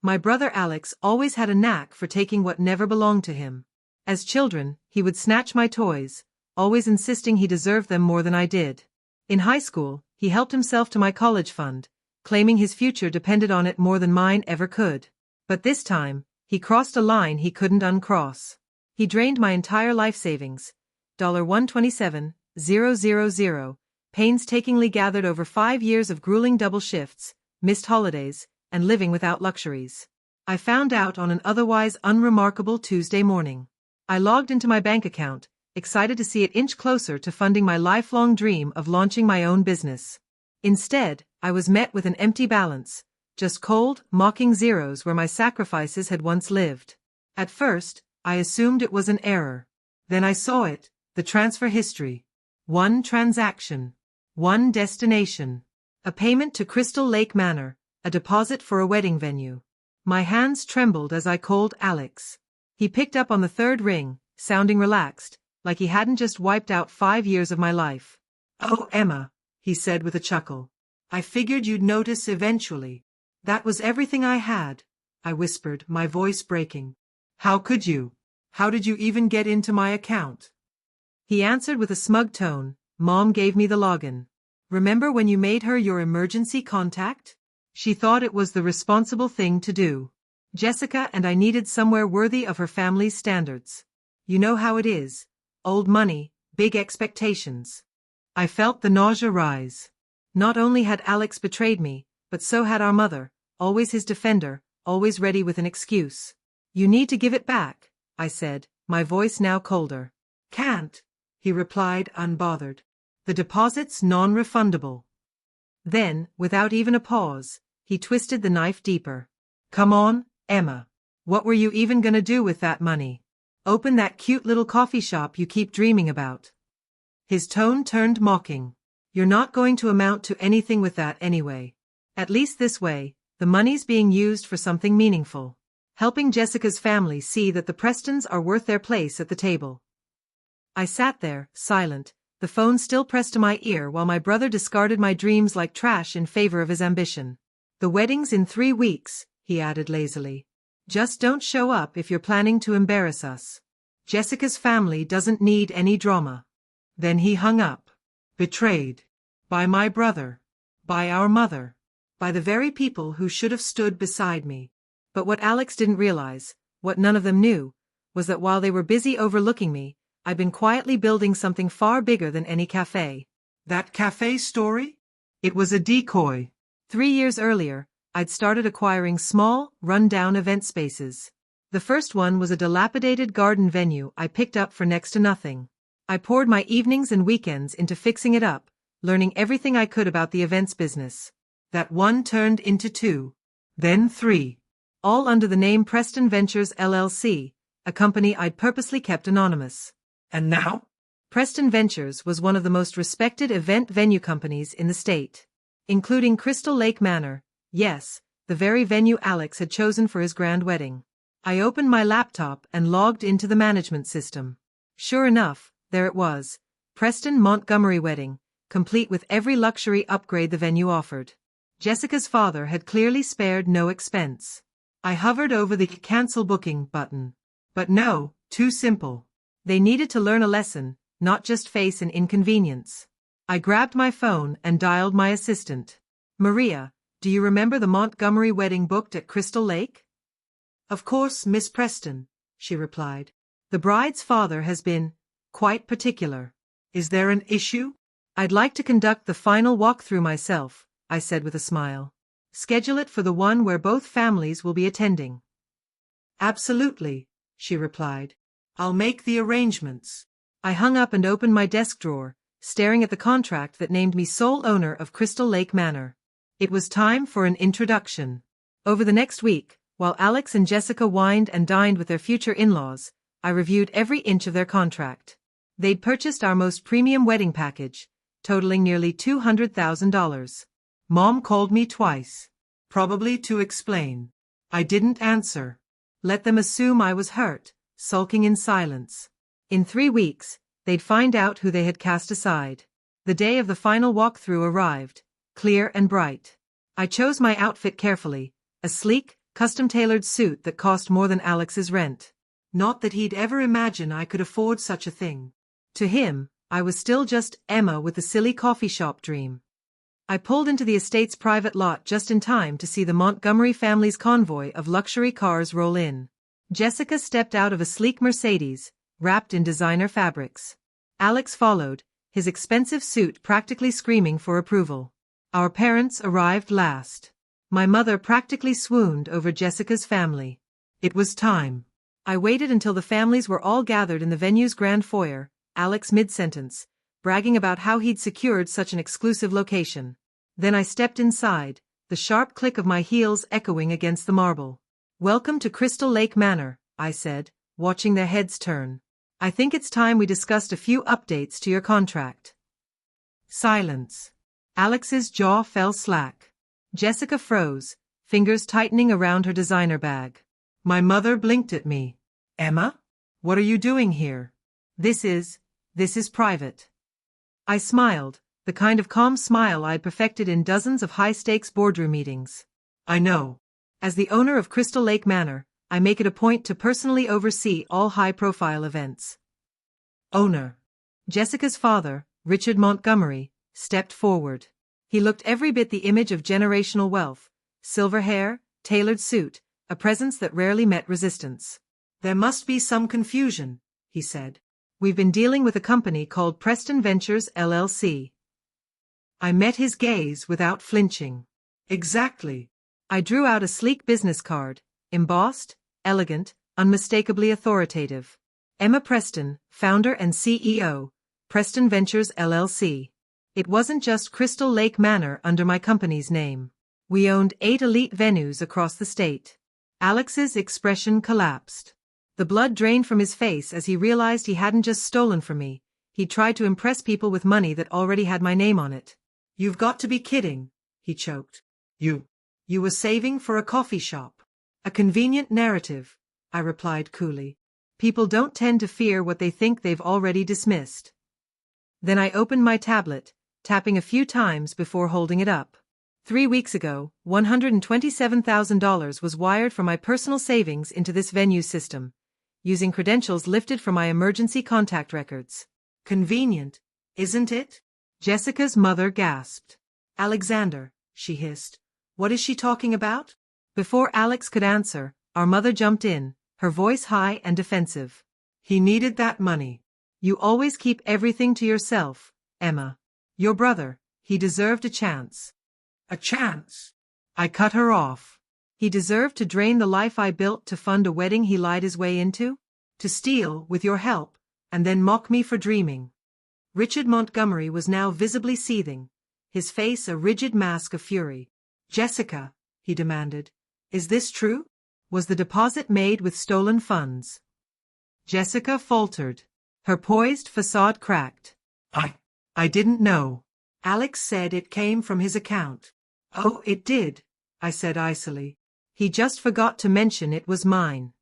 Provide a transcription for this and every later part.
My brother Alex always had a knack for taking what never belonged to him. As children, he would snatch my toys, always insisting he deserved them more than I did. In high school, he helped himself to my college fund, claiming his future depended on it more than mine ever could. But this time, he crossed a line he couldn't uncross. He drained my entire life savings, $127,000, painstakingly gathered over 5 years of grueling double shifts, missed holidays, and living without luxuries. I found out on an otherwise unremarkable Tuesday morning. I logged into my bank account, excited to see it inch closer to funding my lifelong dream of launching my own business. Instead, I was met with an empty balance, just cold, mocking zeros where my sacrifices had once lived. At first, I assumed it was an error. Then I saw it, the transfer history. One transaction. One destination. A payment to Crystal Lake Manor, a deposit for a wedding venue. My hands trembled as I called Alex. He picked up on the third ring, sounding relaxed, like he hadn't just wiped out 5 years of my life. "Oh, Emma," he said with a chuckle. "I figured you'd notice eventually." "That was everything I had," I whispered, my voice breaking. "How could you? How did you even get into my account?" He answered with a smug tone, "Mom gave me the login. Remember when you made her your emergency contact? She thought it was the responsible thing to do. Jessica and I needed somewhere worthy of her family's standards. You know how it is. Old money, big expectations." I felt the nausea rise. Not only had Alex betrayed me, but so had our mother, always his defender, always ready with an excuse. "You need to give it back," I said, my voice now colder. "Can't," he replied unbothered. "The deposit's non-refundable." Then, without even a pause, he twisted the knife deeper. "Come on, Emma. What were you even gonna do with that money? Open that cute little coffee shop you keep dreaming about?" His tone turned mocking. "You're not going to amount to anything with that anyway. At least this way, the money's being used for something meaningful. Helping Jessica's family see that the Prestons are worth their place at the table." I sat there, silent, the phone still pressed to my ear while my brother discarded my dreams like trash in favor of his ambition. "The wedding's in 3 weeks, he added lazily. "Just don't show up if you're planning to embarrass us. Jessica's family doesn't need any drama." Then he hung up. Betrayed. By my brother. By our mother. By the very people who should have stood beside me. But what Alex didn't realize, what none of them knew, was that while they were busy overlooking me, I'd been quietly building something far bigger than any cafe. That cafe story? It was a decoy. 3 years earlier, I'd started acquiring small, run-down event spaces. The first one was a dilapidated garden venue I picked up for next to nothing. I poured my evenings and weekends into fixing it up, learning everything I could about the events business. That one turned into 2. Then 3. All under the name Preston Ventures LLC, a company I'd purposely kept anonymous. And now? Preston Ventures was one of the most respected event venue companies in the state. Including Crystal Lake Manor, yes, the very venue Alex had chosen for his grand wedding. I opened my laptop and logged into the management system. Sure enough, there it was, Preston Montgomery Wedding, complete with every luxury upgrade the venue offered. Jessica's father had clearly spared no expense. I hovered over the cancel booking button. But no, too simple. They needed to learn a lesson, not just face an inconvenience. I grabbed my phone and dialed my assistant. "Maria, do you remember the Montgomery wedding booked at Crystal Lake?" "Of course, Miss Preston," she replied. "The bride's father has been quite particular. Is there an issue?" "I'd like to conduct the final walkthrough myself," I said with a smile. "Schedule it for the one where both families will be attending." "Absolutely," she replied. "I'll make the arrangements." I hung up and opened my desk drawer, staring at the contract that named me sole owner of Crystal Lake Manor. It was time for an introduction. Over the next week, while Alex and Jessica wined and dined with their future in-laws, I reviewed every inch of their contract. They'd purchased our most premium wedding package, totaling nearly $200,000. Mom called me twice. Probably to explain. I didn't answer. Let them assume I was hurt, sulking in silence. In 3 weeks, they'd find out who they had cast aside. The day of the final walkthrough arrived, clear and bright. I chose my outfit carefully, a sleek, custom-tailored suit that cost more than Alex's rent. Not that he'd ever imagine I could afford such a thing. To him, I was still just Emma with a silly coffee shop dream. I pulled into the estate's private lot just in time to see the Montgomery family's convoy of luxury cars roll in. Jessica stepped out of a sleek Mercedes, wrapped in designer fabrics. Alex followed, his expensive suit practically screaming for approval. Our parents arrived last. My mother practically swooned over Jessica's family. It was time. I waited until the families were all gathered in the venue's grand foyer, Alex mid-sentence, bragging about how he'd secured such an exclusive location. Then I stepped inside, the sharp click of my heels echoing against the marble. "Welcome to Crystal Lake Manor," I said, watching their heads turn. "I think it's time we discussed a few updates to your contract." Silence. Alex's jaw fell slack. Jessica froze, fingers tightening around her designer bag. My mother blinked at me. "Emma? What are you doing here?" This is private." I smiled, the kind of calm smile I'd perfected in dozens of high-stakes boardroom meetings. "I know. As the owner of Crystal Lake Manor, I make it a point to personally oversee all high-profile events." Owner. Jessica's father, Richard Montgomery, stepped forward. He looked every bit the image of generational wealth, silver hair, tailored suit, a presence that rarely met resistance. "There must be some confusion," he said. "We've been dealing with a company called Preston Ventures LLC. I met his gaze without flinching. "Exactly." I drew out a sleek business card, embossed, elegant, unmistakably authoritative. Emma Preston, founder and CEO, Preston Ventures LLC. It wasn't just Crystal Lake Manor under my company's name. We owned 8 elite venues across the state. Alex's expression collapsed. The blood drained from his face as he realized he hadn't just stolen from me, he'd tried to impress people with money that already had my name on it. "You've got to be kidding," he choked. You were saving for a coffee shop." "A convenient narrative," I replied coolly. "People don't tend to fear what they think they've already dismissed." Then I opened my tablet, tapping a few times before holding it up. 3 weeks ago, $127,000 was wired from my personal savings into this venue system, using credentials lifted from my emergency contact records. "Convenient, isn't it?" Jessica's mother gasped. "Alexander," she hissed. "What is she talking about?" Before Alex could answer, our mother jumped in, her voice high and defensive. "He needed that money. You always keep everything to yourself, Emma. Your brother, he deserved a chance." "A chance?" I cut her off. "He deserved to drain the life I built to fund a wedding he lied his way into? To steal, with your help, and then mock me for dreaming." Richard Montgomery was now visibly seething, his face a rigid mask of fury. "Jessica," he demanded, "is this true? Was the deposit made with stolen funds?" Jessica faltered. Her poised facade cracked. I didn't know. Alex said it came from his account." "Oh, it did," I said icily. "He just forgot to mention it was mine."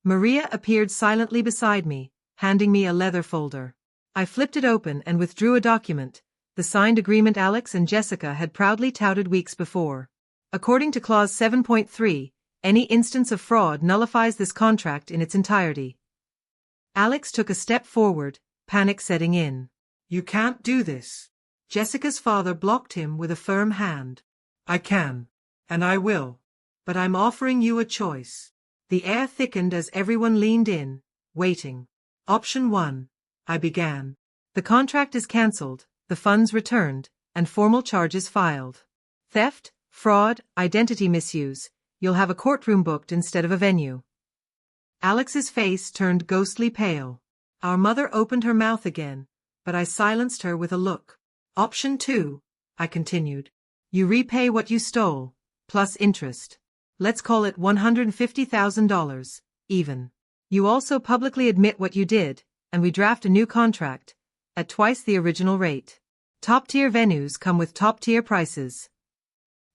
Maria appeared silently beside me, handing me a leather folder. I flipped it open and withdrew a document, the signed agreement Alex and Jessica had proudly touted weeks before. According to Clause 7.3, any instance of fraud nullifies this contract in its entirety. Alex took a step forward, panic setting in. "You can't do this." Jessica's father blocked him with a firm hand. "I can, and I will, but I'm offering you a choice." The air thickened as everyone leaned in, waiting. "Option 1, I began. The contract is cancelled, the funds returned, and formal charges filed. Theft, fraud, identity misuse, you'll have a courtroom booked instead of a venue." Alex's face turned ghostly pale. Our mother opened her mouth again, but I silenced her with a look. "Option 2, I continued. You repay what you stole, plus interest. Let's call it $150,000, even. You also publicly admit what you did, and we draft a new contract, at twice the original rate. Top-tier venues come with top-tier prices."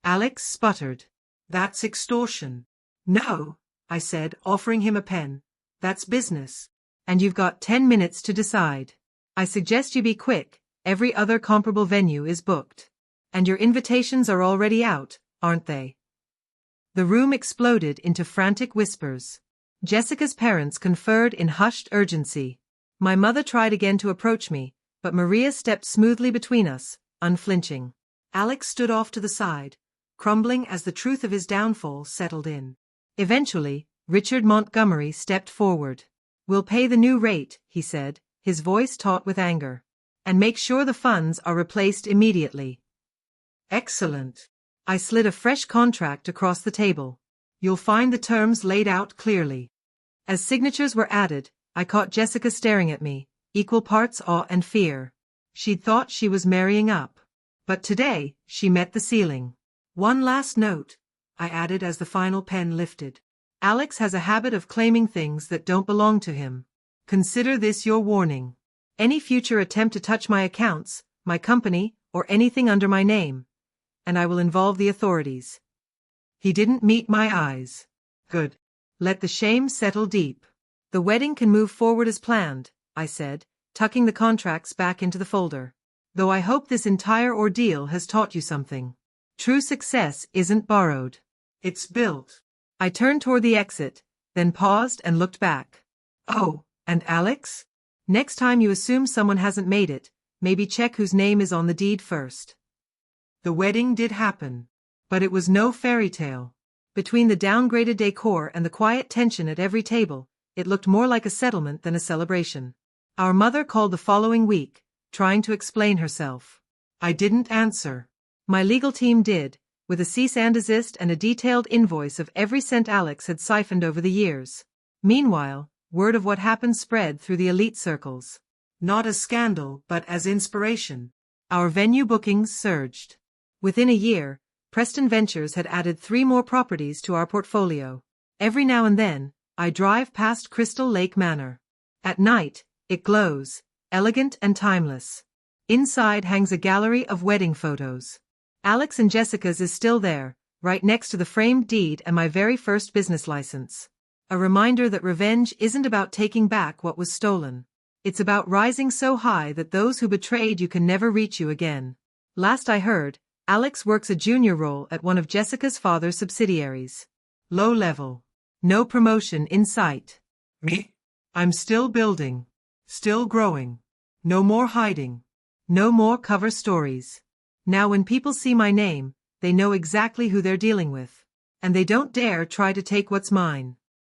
Alex sputtered. "That's extortion." "No," I said, offering him a pen. "That's business. And you've got 10 minutes to decide. I suggest you be quick, every other comparable venue is booked. And your invitations are already out, aren't they?" The room exploded into frantic whispers. Jessica's parents conferred in hushed urgency. My mother tried again to approach me, but Maria stepped smoothly between us, unflinching. Alex stood off to the side, crumbling as the truth of his downfall settled in. Eventually, Richard Montgomery stepped forward. "We'll pay the new rate," he said, his voice taut with anger. "And make sure the funds are replaced immediately." "Excellent." I slid a fresh contract across the table. "You'll find the terms laid out clearly." As signatures were added, I caught Jessica staring at me, equal parts awe and fear. She'd thought she was marrying up. But today, she met the ceiling. "One last note," I added as the final pen lifted. "Alex has a habit of claiming things that don't belong to him. Consider this your warning. Any future attempt to touch my accounts, my company, or anything under my name, and I will involve the authorities." He didn't meet my eyes. "Good. Let the shame settle deep. The wedding can move forward as planned," I said, tucking the contracts back into the folder. "Though I hope this entire ordeal has taught you something. True success isn't borrowed. It's built." I turned toward the exit, then paused and looked back. "Oh, and Alex? Next time you assume someone hasn't made it, maybe check whose name is on the deed first." The wedding did happen. But it was no fairy tale. Between the downgraded decor and the quiet tension at every table, it looked more like a settlement than a celebration. Our mother called the following week, trying to explain herself. I didn't answer. My legal team did, with a cease and desist and a detailed invoice of every cent Alex had siphoned over the years. Meanwhile, word of what happened spread through the elite circles. Not as scandal, but as inspiration. Our venue bookings surged. Within a year, Preston Ventures had added 3 more properties to our portfolio. Every now and then, I drive past Crystal Lake Manor. At night, it glows, elegant and timeless. Inside hangs a gallery of wedding photos. Alex and Jessica's is still there, right next to the framed deed and my very first business license. A reminder that revenge isn't about taking back what was stolen. It's about rising so high that those who betrayed you can never reach you again. Last I heard, Alex works a junior role at one of Jessica's father's subsidiaries. Low level. No promotion in sight. Me? I'm still building. Still growing. No more hiding. No more cover stories. Now when people see my name, they know exactly who they're dealing with. And they don't dare try to take what's mine.